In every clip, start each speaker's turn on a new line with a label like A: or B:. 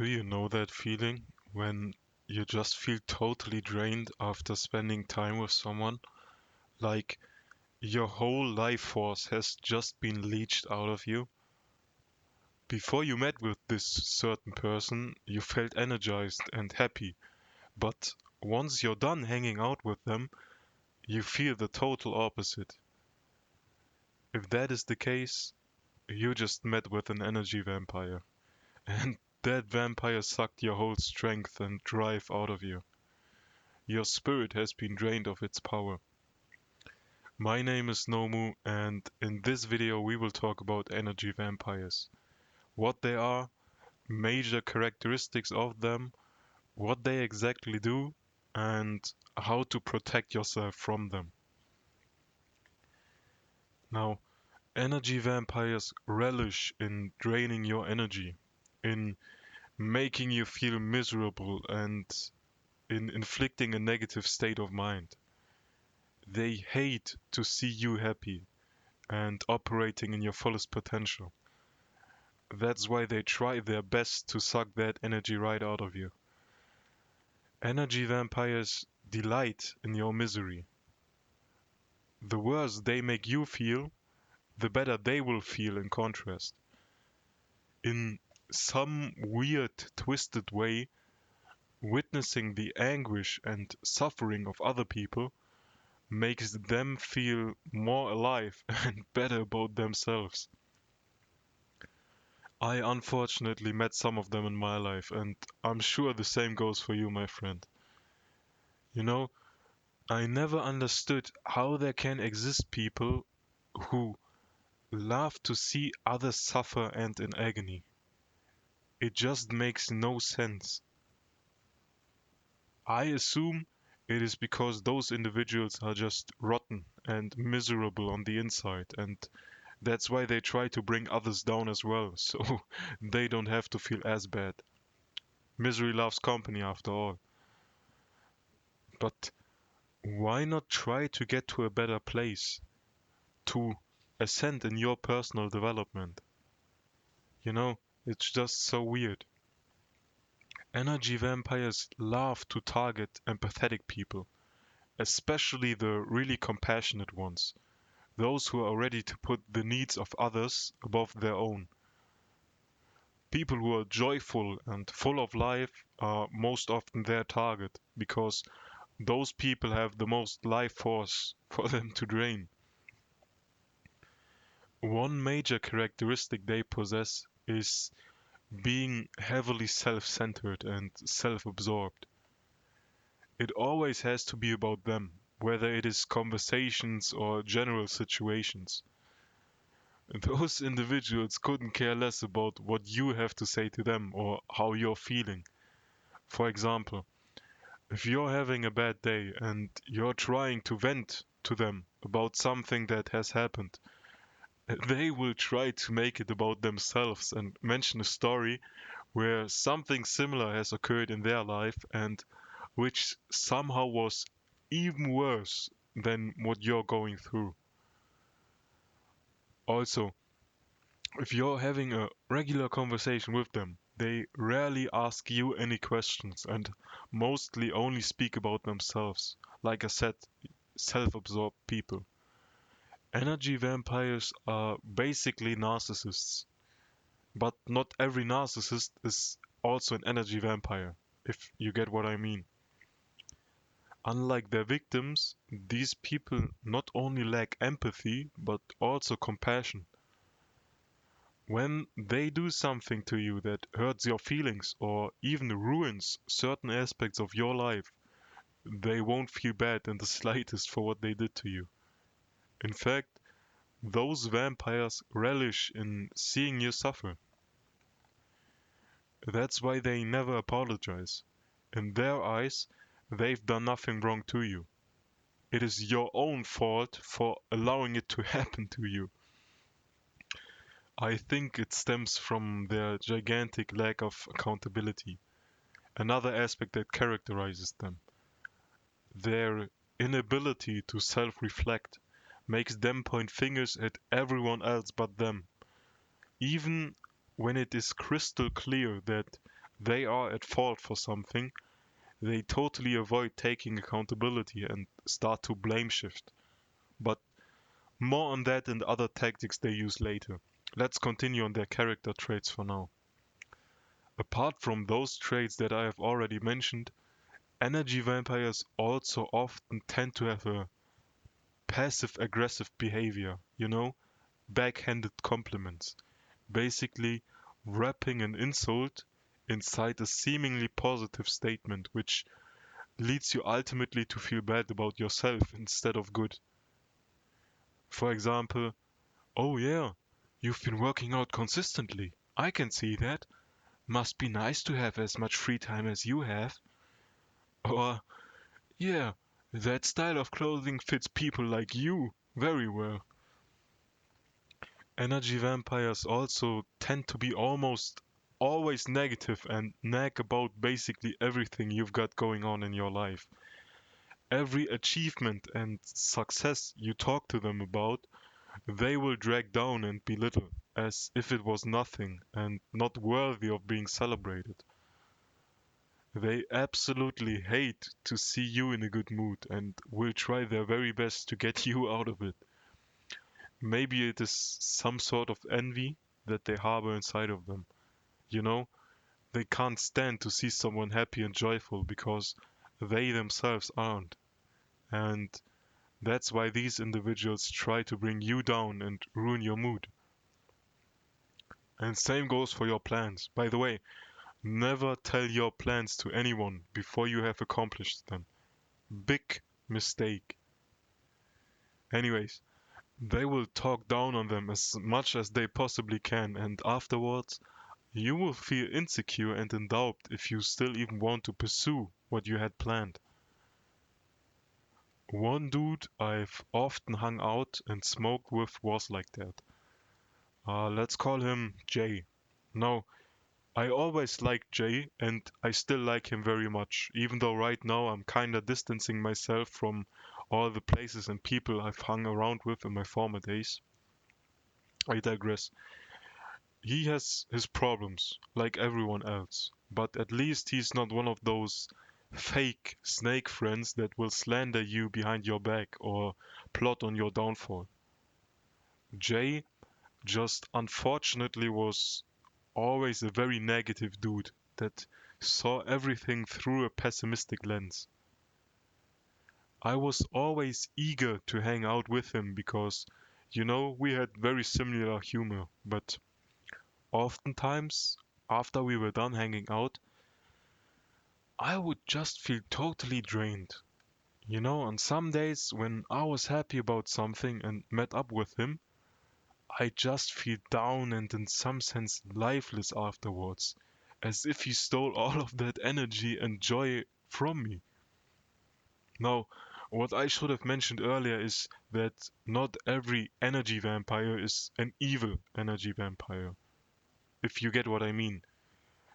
A: Do you know that feeling when you just feel totally drained after spending time with someone? Like your whole life force has just been leached out of you? Before you met with this certain person, you felt energized and happy, but once you're done hanging out with them, you feel the total opposite. If that is the case, you just met with an energy vampire, and that vampire sucked your whole strength and drive out of you. Your spirit has been drained of its power. My name is Nomu, and in this video we will talk about energy vampires. What they are, major characteristics of them, what they exactly do, and how to protect yourself from them. Now, energy vampires relish in draining your energy, in making you feel miserable, and in inflicting a negative state of mind. They hate to see you happy and operating in your fullest potential. That's why they try their best to suck that energy right out of you. Energy vampires delight in your misery. The worse they make you feel, the better they will feel in contrast. In some weird, twisted way, witnessing the anguish and suffering of other people makes them feel more alive and better about themselves. I unfortunately met some of them in my life, and I'm sure the same goes for you, my friend. You know, I never understood how there can exist people who love to see others suffer and in agony. It just makes no sense. I assume it is because those individuals are just rotten and miserable on the inside, and that's why they try to bring others down as well, so they don't have to feel as bad. Misery loves company after all. But why not try to get to a better place? To ascend in your personal development? You know, it's just so weird. Energy vampires love to target empathetic people, especially the really compassionate ones, those who are ready to put the needs of others above their own. People who are joyful and full of life are most often their target because those people have the most life force for them to drain. One major characteristic they possess is being heavily self-centered and self-absorbed. It always has to be about them, whether it is conversations or general situations. Those individuals couldn't care less about what you have to say to them or how you're feeling. For example, if you're having a bad day and you're trying to vent to them about something that has happened, they will try to make it about themselves and mention a story where something similar has occurred in their life and which somehow was even worse than what you're going through. Also, if you're having a regular conversation with them, they rarely ask you any questions and mostly only speak about themselves. Like I said, self absorbed people. Energy vampires are basically narcissists, but not every narcissist is also an energy vampire, if you get what I mean. Unlike their victims, these people not only lack empathy, but also compassion. When they do something to you that hurts your feelings or even ruins certain aspects of your life, they won't feel bad in the slightest for what they did to you. In fact, those vampires relish in seeing you suffer. That's why they never apologize. In their eyes, they've done nothing wrong to you. It is your own fault for allowing it to happen to you. I think it stems from their gigantic lack of accountability, another aspect that characterizes them. Their inability to self-reflect makes them point fingers at everyone else but them, even when it is crystal clear that they are at fault for something, they totally avoid taking accountability and start to blame shift. But more on that and other tactics they use later. Let's continue on their character traits for now. Apart from those traits that I have already mentioned, energy vampires also often tend to have a passive aggressive behavior, backhanded compliments. Basically, wrapping an insult inside a seemingly positive statement, which leads you ultimately to feel bad about yourself instead of good. For example, "Oh yeah, you've been working out consistently. I can see that. Must be nice to have as much free time as you have." Or, "Yeah, that style of clothing fits people like you very well." Energy vampires also tend to be almost always negative and nag about basically everything you've got going on in your life. Every achievement and success you talk to them about, they will drag down and belittle, as if it was nothing and not worthy of being celebrated. They absolutely hate to see you in a good mood and will try their very best to get you out of it. Maybe it is some sort of envy that they harbor inside of them. You know, they can't stand to see someone happy and joyful because they themselves aren't. And that's why these individuals try to bring you down and ruin your mood. And same goes for your plans. By the way, never tell your plans to anyone before you have accomplished them. Big mistake. Anyways, they will talk down on them as much as they possibly can, and afterwards, you will feel insecure and in doubt if you still even want to pursue what you had planned. One dude I've often hung out and smoked with was like that. Let's call him Jay. No, I always liked Jay, and I still like him very much, even though right now I'm kinda distancing myself from all the places and people I've hung around with in my former days. I digress. He has his problems, like everyone else, but at least he's not one of those fake snake friends that will slander you behind your back or plot on your downfall. Jay just unfortunately was always a very negative dude that saw everything through a pessimistic lens. I was always eager to hang out with him because, we had very similar humor, but oftentimes, after we were done hanging out, I would just feel totally drained. On some days when I was happy about something and met up with him, I just feel down and in some sense lifeless afterwards, as if he stole all of that energy and joy from me. Now, what I should have mentioned earlier is that not every energy vampire is an evil energy vampire, if you get what I mean.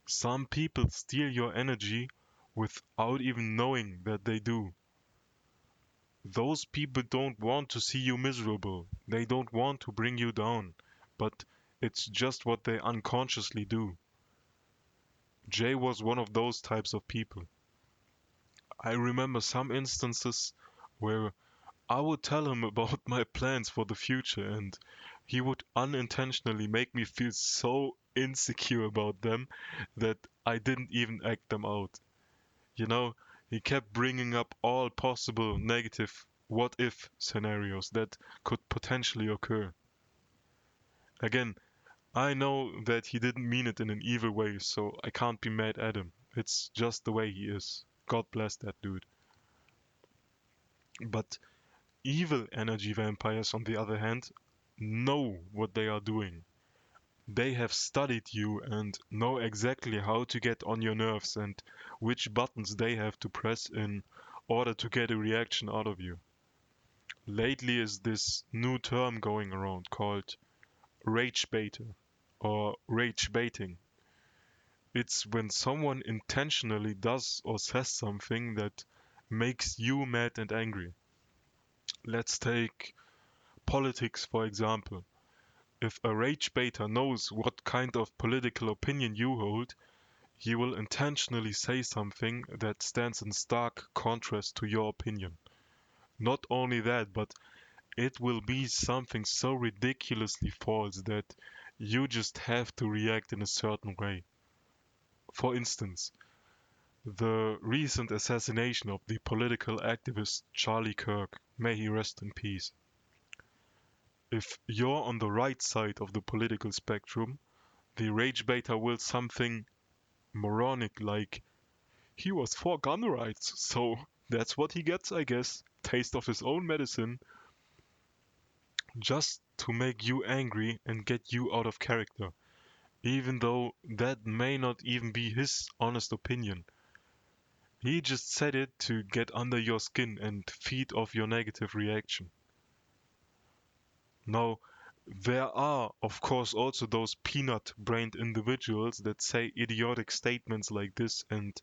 A: Some people steal your energy without even knowing that they do. Those people don't want to see you miserable. They don't want to bring you down. But it's just what they unconsciously do. Jay was one of those types of people. I remember some instances where I would tell him about my plans for the future, and he would unintentionally make me feel so insecure about them that I didn't even act them out. You know, he kept bringing up all possible negative what if scenarios that could potentially occur. Again, I know that he didn't mean it in an evil way, so I can't be mad at him. It's just the way he is. God bless that dude. But evil energy vampires, on the other hand, know what they are doing. They have studied you and know exactly how to get on your nerves and which buttons they have to press in order to get a reaction out of you. Lately is this new term going around called rage baiter or rage baiting. It's when someone intentionally does or says something that makes you mad and angry. Let's take politics for example. If a rage baiter knows what kind of political opinion you hold, He will intentionally say something that stands in stark contrast to your opinion. Not only that, but it will be something so ridiculously false that you just have to react in a certain way. For instance, the recent assassination of the political activist Charlie Kirk, may he rest in peace. If you're on the right side of the political spectrum, the rage baiter will something moronic like, he was for gun rights, so that's what he gets, I guess. Taste of his own medicine, just to make you angry and get you out of character, even though that may not even be his honest opinion. He just said it to get under your skin and feed off your negative reaction. Now, there are, of course, also those peanut-brained individuals that say idiotic statements like this and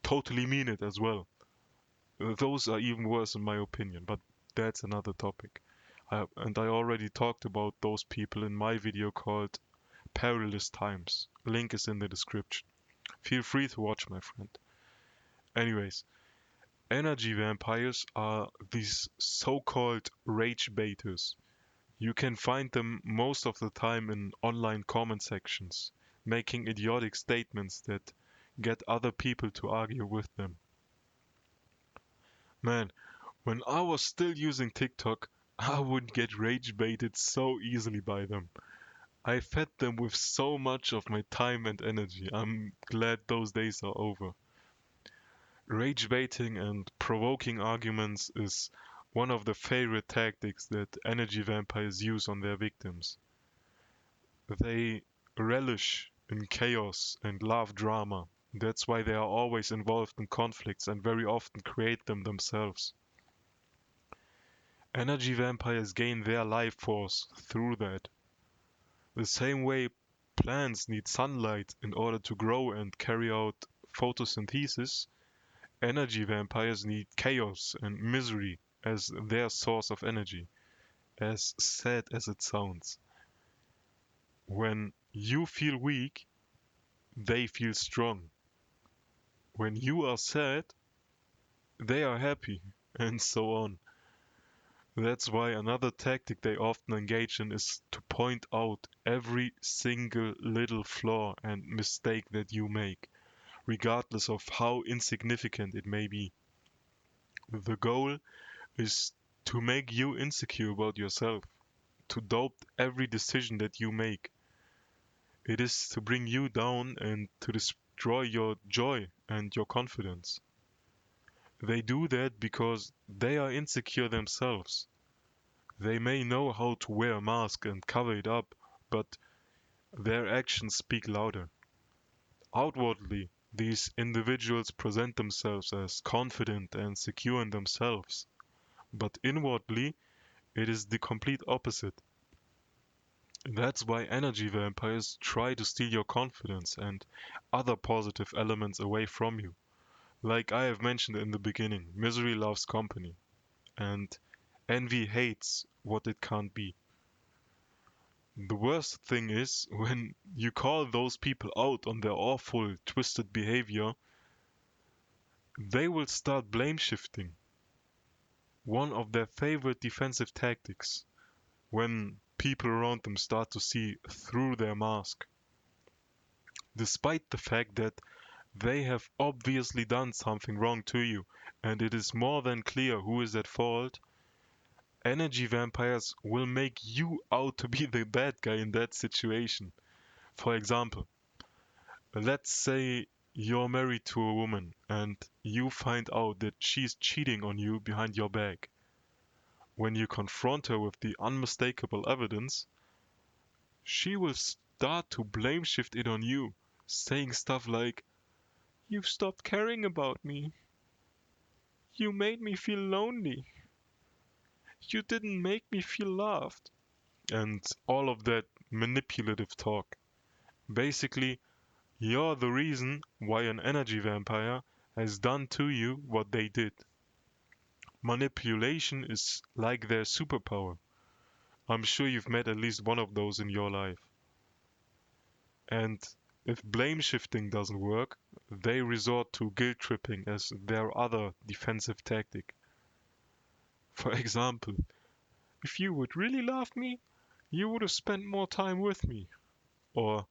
A: totally mean it as well. Those are even worse in my opinion, but that's another topic. And I already talked about those people in my video called Perilous Times. Link is in the description. Feel free to watch, my friend. Anyways, energy vampires are these so-called rage baiters. You can find them most of the time in online comment sections, making idiotic statements that get other people to argue with them. Man, when I was still using TikTok, I would get rage baited so easily by them. I fed them with so much of my time and energy. I'm glad those days are over. Rage baiting and provoking arguments is one of the favorite tactics that energy vampires use on their victims. They relish in chaos and love drama. That's why they are always involved in conflicts and very often create them themselves. Energy vampires gain their life force through that. The same way plants need sunlight in order to grow and carry out photosynthesis, energy vampires need chaos and misery as their source of energy, as sad as it sounds. When you feel weak, they feel strong. When you are sad, they are happy, and so on. That's why another tactic they often engage in is to point out every single little flaw and mistake that you make, regardless of how insignificant it may be. The goal is to make you insecure about yourself, to doubt every decision that you make. It is to bring you down and to destroy your joy and your confidence. They do that because they are insecure themselves. They may know how to wear a mask and cover it up, but their actions speak louder. Outwardly, these individuals present themselves as confident and secure in themselves, but inwardly, it is the complete opposite. That's why energy vampires try to steal your confidence and other positive elements away from you. Like I have mentioned in the beginning, misery loves company, and envy hates what it can't be. The worst thing is when you call those people out on their awful, twisted behavior, they will start blame shifting. One of their favorite defensive tactics when people around them start to see through their mask. Despite the fact that they have obviously done something wrong to you and it is more than clear who is at fault, energy vampires will make you out to be the bad guy in that situation. For example, let's say you're married to a woman and you find out that she's cheating on you behind your back. When you confront her with the unmistakable evidence, she will start to blame shift it on you, saying stuff like, "You've stopped caring about me. You made me feel lonely. You didn't make me feel loved." And all of that manipulative talk. Basically, you're the reason why an energy vampire has done to you what they did. Manipulation is like their superpower. I'm sure you've met at least one of those in your life. And If blame shifting doesn't work, they resort to guilt tripping as their other defensive tactic. For example, if you would really love me, you would have spent more time with me. Or,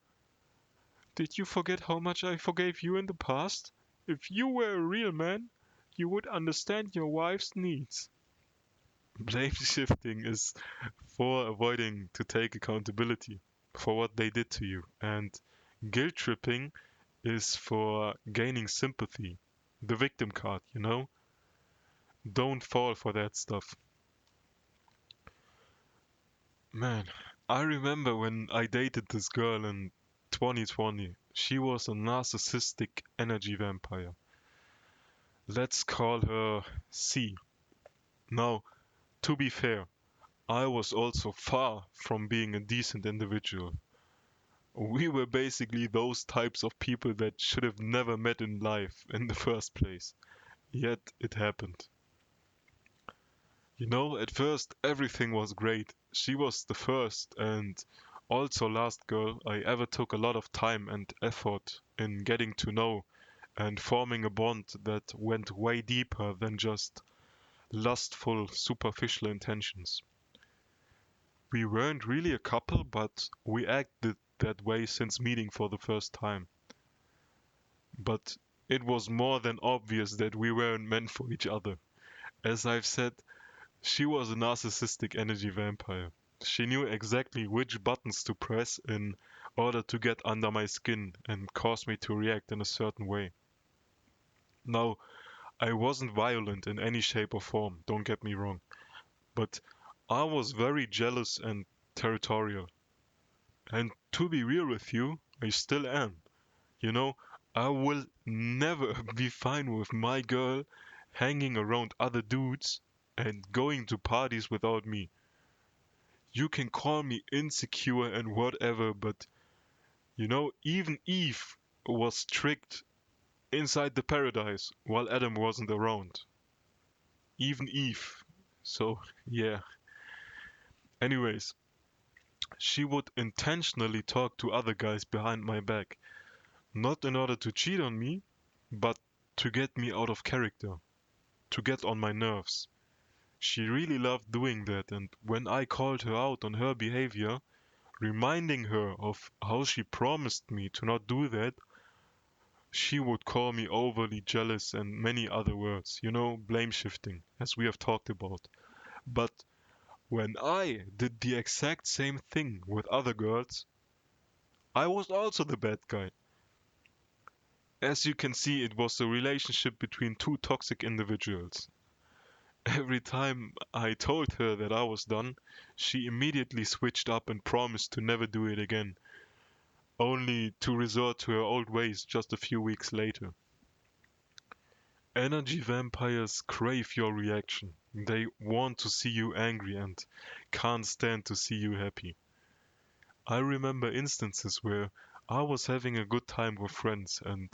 A: did you forget how much I forgave you in the past? If you were a real man, you would understand your wife's needs. Blame shifting is for avoiding to take accountability for what they did to you, and guilt tripping is for gaining sympathy. The victim card, you know? Don't fall for that stuff. Man, I remember when I dated this girl in 2020. She was a narcissistic energy vampire. Let's call her C. Now, to be fair, I was also far from being a decent individual. We were basically those types of people that should have never met in life in the first place. Yet it happened. You know, at first everything was great. She was the first and also last girl I ever took a lot of time and effort in getting to know and forming a bond that went way deeper than just lustful, superficial intentions. We weren't really a couple, but we acted that way since meeting for the first time. But it was more than obvious that we weren't meant for each other. As I've said, she was a narcissistic energy vampire. She knew exactly which buttons to press in order to get under my skin and cause me to react in a certain way. Now, I wasn't violent in any shape or form, don't get me wrong, but I was very jealous and territorial. And to be real with you, I still am. You know, I will never be fine with my girl hanging around other dudes and going to parties without me. You can call me insecure and whatever, but even Eve was tricked inside the paradise while Adam wasn't around. Even Eve. So, yeah. Anyways, she would intentionally talk to other guys behind my back, not in order to cheat on me, but to get me out of character, to get on my nerves. She really loved doing that, and when I called her out on her behavior, reminding her of how she promised me to not do that, she would call me overly jealous and many other words, blame shifting, as we have talked about. But when I did the exact same thing with other girls, I was also the bad guy. As you can see, it was a relationship between two toxic individuals. Every time I told her that I was done, she immediately switched up and promised to never do it again, only to resort to her old ways just a few weeks later. Energy vampires crave your reaction. They want to see you angry and can't stand to see you happy. I remember instances where I was having a good time with friends and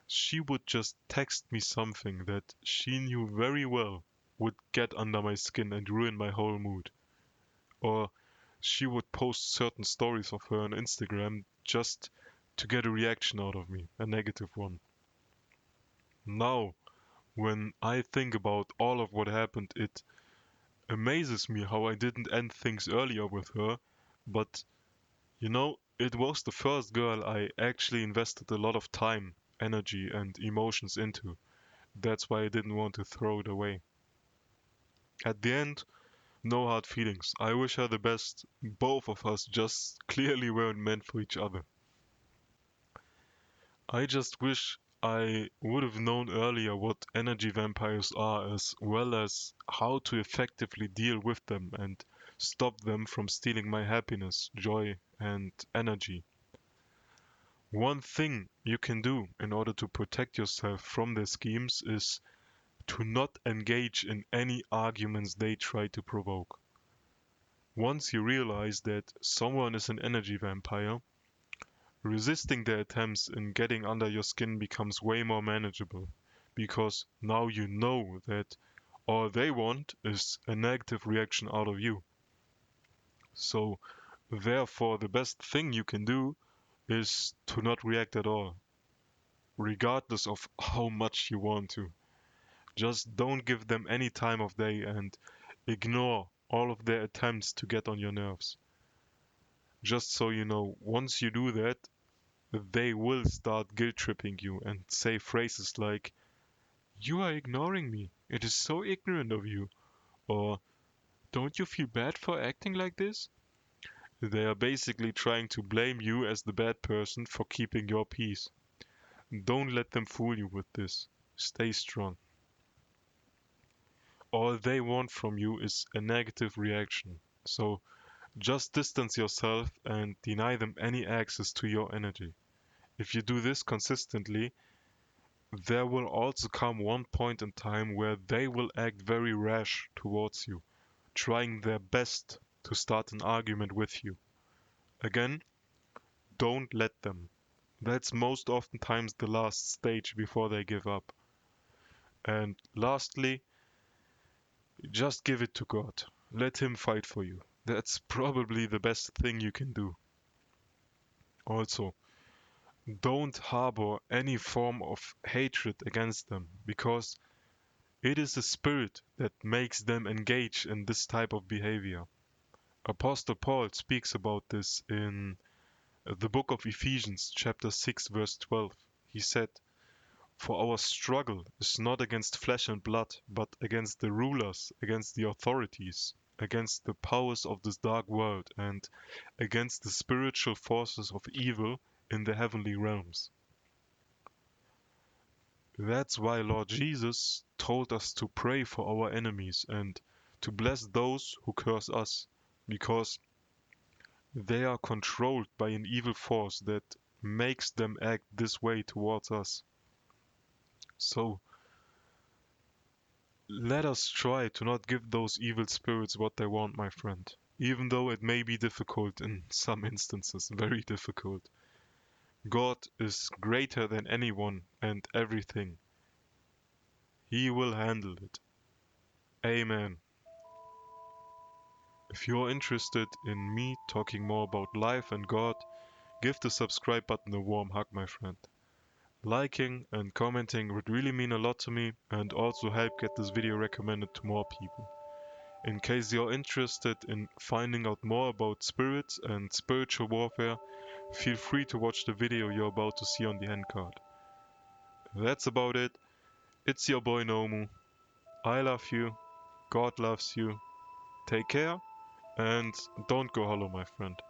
A: she would just text me something that she knew very well would get under my skin and ruin my whole mood. Or she would post certain stories of her on Instagram just to get a reaction out of me, a negative one. Now, when I think about all of what happened, it amazes me how I didn't end things earlier with her, but it was the first girl I actually invested a lot of time, energy, and emotions into. That's why I didn't want to throw it away. At the end, no hard feelings. I wish her the best. Both of us just clearly weren't meant for each other. I just wish I would have known earlier what energy vampires are, as well as how to effectively deal with them and stop them from stealing my happiness, joy, and energy. One thing you can do in order to protect yourself from their schemes is to not engage in any arguments they try to provoke. Once you realize that someone is an energy vampire, resisting their attempts in getting under your skin becomes way more manageable, because now you know that all they want is a negative reaction out of you. So, therefore, the best thing you can do is to not react at all, regardless of how much you want to. Just don't give them any time of day and ignore all of their attempts to get on your nerves. Just so you know, once you do that, they will start guilt tripping you and say phrases like, "You are ignoring me. It is so ignorant of you." Or, "Don't you feel bad for acting like this?" They are basically trying to blame you as the bad person for keeping your peace. Don't let them fool you with this. Stay strong. All they want from you is a negative reaction. So just distance yourself and deny them any access to your energy. If you do this consistently, there will also come one point in time where they will act very rash towards you, trying their best to start an argument with you. Again, don't let them. That's most oftentimes the last stage before they give up. And lastly, just give it to God. Let Him fight for you. That's probably the best thing you can do. Also, don't harbor any form of hatred against them, because it is the spirit that makes them engage in this type of behavior. Apostle Paul speaks about this in the book of Ephesians, chapter 6, verse 12. He said, "For our struggle is not against flesh and blood, but against the rulers, against the authorities, against the powers of this dark world, and against the spiritual forces of evil in the heavenly realms." That's why Lord Jesus told us to pray for our enemies and to bless those who curse us, because they are controlled by an evil force that makes them act this way towards us. So let us try to not give those evil spirits what they want, my friend. Even though it may be difficult in some instances, very difficult. God is greater than anyone and everything. He will handle it. Amen. If you're interested in me talking more about life and God, give the subscribe button a warm hug, my friend. Liking and commenting would really mean a lot to me and also help get this video recommended to more people. In case you're interested in finding out more about spirits and spiritual warfare, feel free to watch the video you're about to see on the end card. That's about it. It's your boy Nomu. I love you. God loves you. Take care and don't go hollow, my friend.